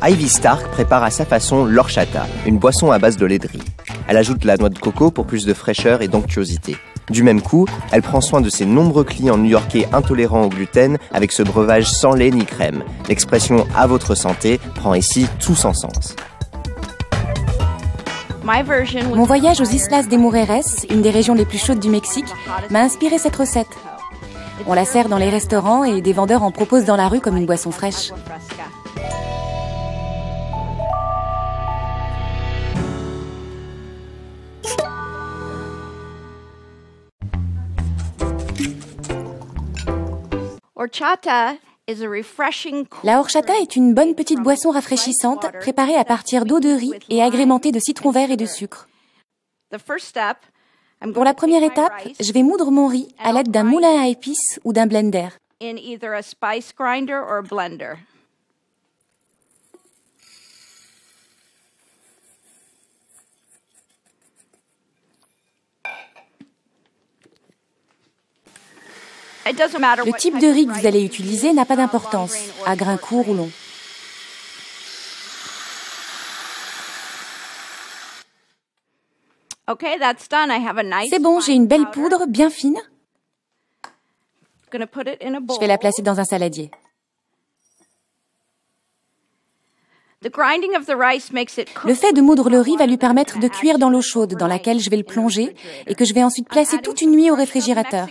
Ivy Stark prépare à sa façon l'horchata, une boisson à base de lait de riz. Elle ajoute la noix de coco pour plus de fraîcheur et d'onctuosité. Du même coup, elle prend soin de ses nombreux clients new-yorkais intolérants au gluten avec ce breuvage sans lait ni crème. L'expression « à votre santé » prend ici tout son sens. Mon voyage aux Islas de Mujeres, une des régions les plus chaudes du Mexique, m'a inspiré cette recette. On la sert dans les restaurants et des vendeurs en proposent dans la rue comme une boisson fraîche. La horchata est une bonne petite boisson rafraîchissante préparée à partir d'eau de riz et agrémentée de citron vert et de sucre. Pour la première étape, je vais moudre mon riz à l'aide d'un moulin à épices ou d'un blender. Le type de riz que vous allez utiliser n'a pas d'importance, à grains courts ou longs. C'est bon, j'ai une belle poudre bien fine. Je vais la placer dans un saladier. Le fait de moudre le riz va lui permettre de cuire dans l'eau chaude dans laquelle je vais le plonger et que je vais ensuite placer toute une nuit au réfrigérateur.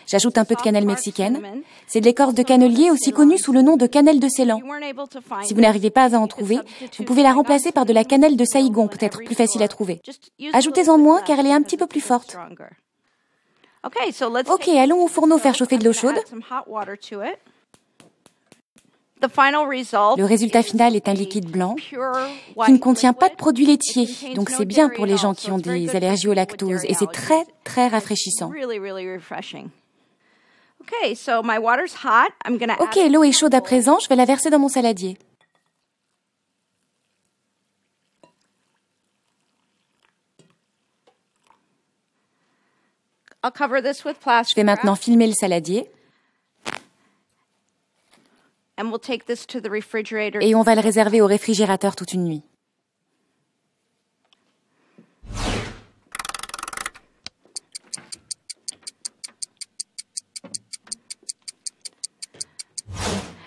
J'ajoute un peu de cannelle mexicaine. C'est de l'écorce de cannelier aussi connue sous le nom de cannelle de Ceylan. Si vous n'arrivez pas à en trouver, vous pouvez la remplacer par de la cannelle de Saïgon, peut-être plus facile à trouver. Ajoutez-en moins car elle est un petit peu plus forte. Ok, allons au fourneau faire chauffer de l'eau chaude. Le résultat final est un liquide blanc qui ne contient pas de produits laitiers, donc c'est bien pour les gens qui ont des allergies au lactose et c'est très très rafraîchissant. Ok, l'eau est chaude à présent, je vais la verser dans mon saladier. Je vais maintenant filmer le saladier. Et on va le réserver au réfrigérateur toute une nuit.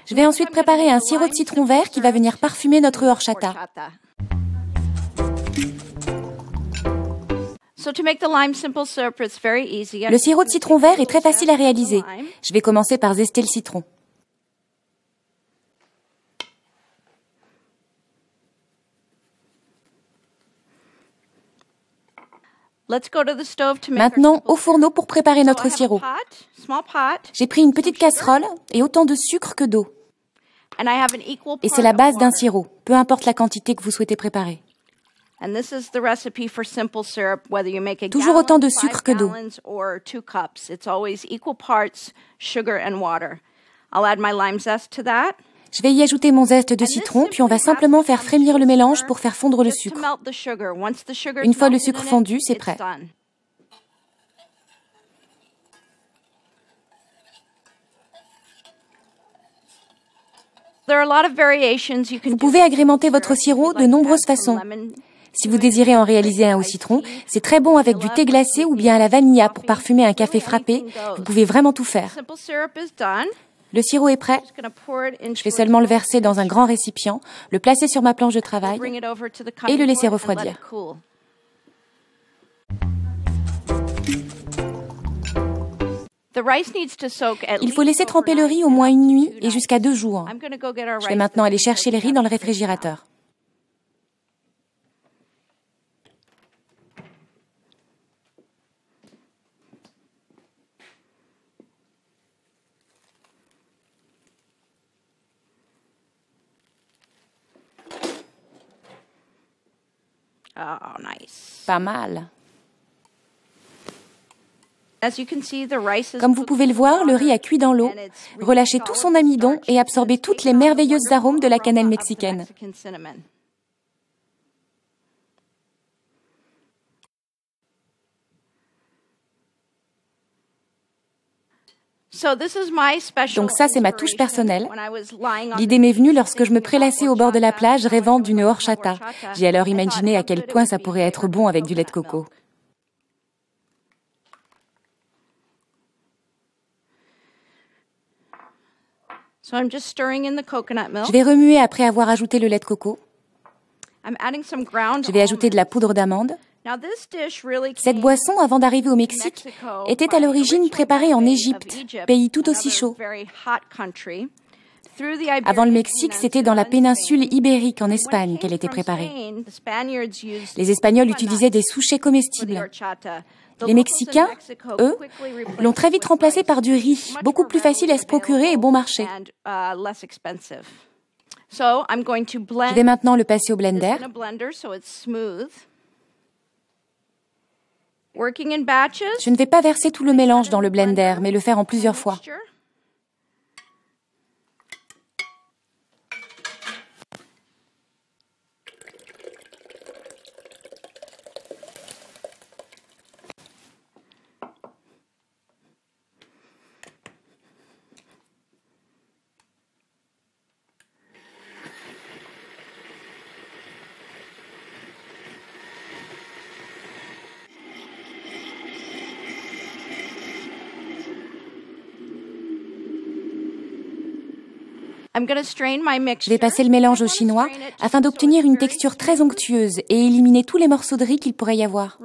Je vais ensuite préparer un sirop de citron vert qui va venir parfumer notre horchata. Le sirop de citron vert est très facile à réaliser. Je vais commencer par zester le citron. Maintenant, au fourneau pour préparer notre sirop. J'ai pris une petite casserole et autant de sucre que d'eau. Et c'est la base d'un sirop, peu importe la quantité que vous souhaitez préparer. Toujours autant de sucre que d'eau. Je vais y ajouter mon zeste de citron, puis on va simplement faire frémir le mélange pour faire fondre le sucre. Une fois le sucre fondu, c'est prêt. Vous pouvez agrémenter votre sirop de nombreuses façons. Si vous désirez en réaliser un au citron, c'est très bon avec du thé glacé ou bien à la vanilla pour parfumer un café frappé. Vous pouvez vraiment tout faire. Le sirop est prêt. Je vais seulement le verser dans un grand récipient, le placer sur ma planche de travail et le laisser refroidir. Il faut laisser tremper le riz au moins une nuit et jusqu'à 2 jours. Je vais maintenant aller chercher le riz dans le réfrigérateur. Oh, nice. Pas mal. Comme vous pouvez le voir, le riz a cuit dans l'eau, relâché tout son amidon et absorbé toutes les merveilleuses arômes de la cannelle mexicaine. Donc ça, c'est ma touche personnelle. L'idée m'est venue lorsque je me prélassais au bord de la plage rêvant d'une horchata. J'ai alors imaginé à quel point ça pourrait être bon avec du lait de coco. Je vais remuer après avoir ajouté le lait de coco. Je vais ajouter de la poudre d'amande. Cette boisson, avant d'arriver au Mexique, était à l'origine préparée en Égypte, pays tout aussi chaud. Avant le Mexique, c'était dans la péninsule ibérique en Espagne qu'elle était préparée. Les Espagnols utilisaient des souchets comestibles. Les Mexicains, eux, l'ont très vite remplacée par du riz, beaucoup plus facile à se procurer et bon marché. Je vais maintenant le passer au blender. Je ne vais pas verser tout le mélange dans le blender, mais le faire en plusieurs fois. Je vais passer le mélange au chinois afin d'obtenir une texture très onctueuse et éliminer tous les morceaux de riz qu'il pourrait y avoir.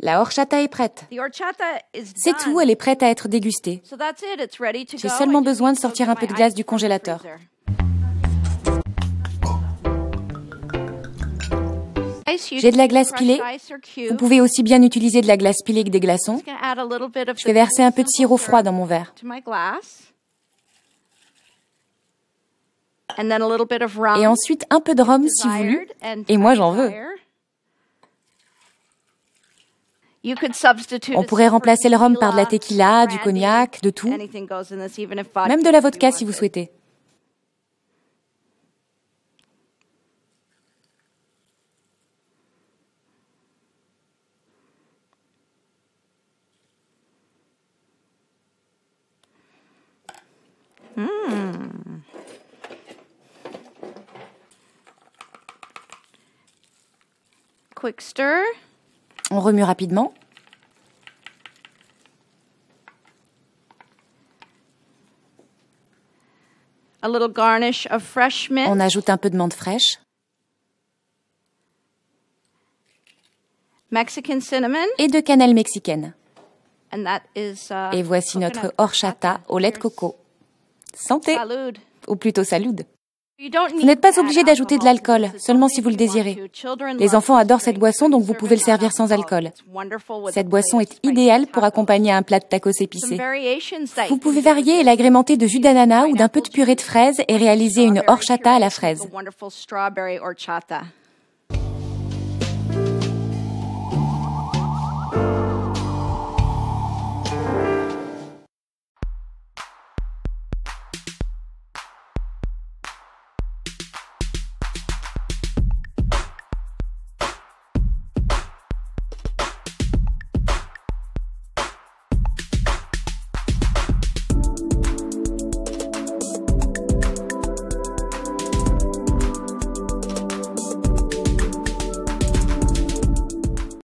La horchata est prête. C'est tout, elle est prête à être dégustée. J'ai seulement besoin de sortir un peu de glace du congélateur. J'ai de la glace pilée. Vous pouvez aussi bien utiliser de la glace pilée que des glaçons. Je vais verser un peu de sirop froid dans mon verre. Et ensuite un peu de rhum si voulu. Et moi j'en veux. On pourrait remplacer le rhum par de la tequila, du cognac, de tout. Même de la vodka si vous souhaitez. Quick stir. On remue rapidement. A little garnish of fresh mint. On ajoute un peu de menthe fraîche. Mexican cinnamon. Et de cannelle mexicaine. And that is, et voici notre horchata au lait de coco. Santé! Salud. Ou plutôt salud. Vous n'êtes pas obligé d'ajouter de l'alcool, seulement si vous le désirez. Les enfants adorent cette boisson, donc vous pouvez le servir sans alcool. Cette boisson est idéale pour accompagner un plat de tacos épicé. Vous pouvez varier et l'agrémenter de jus d'ananas ou d'un peu de purée de fraises et réaliser une horchata à la fraise.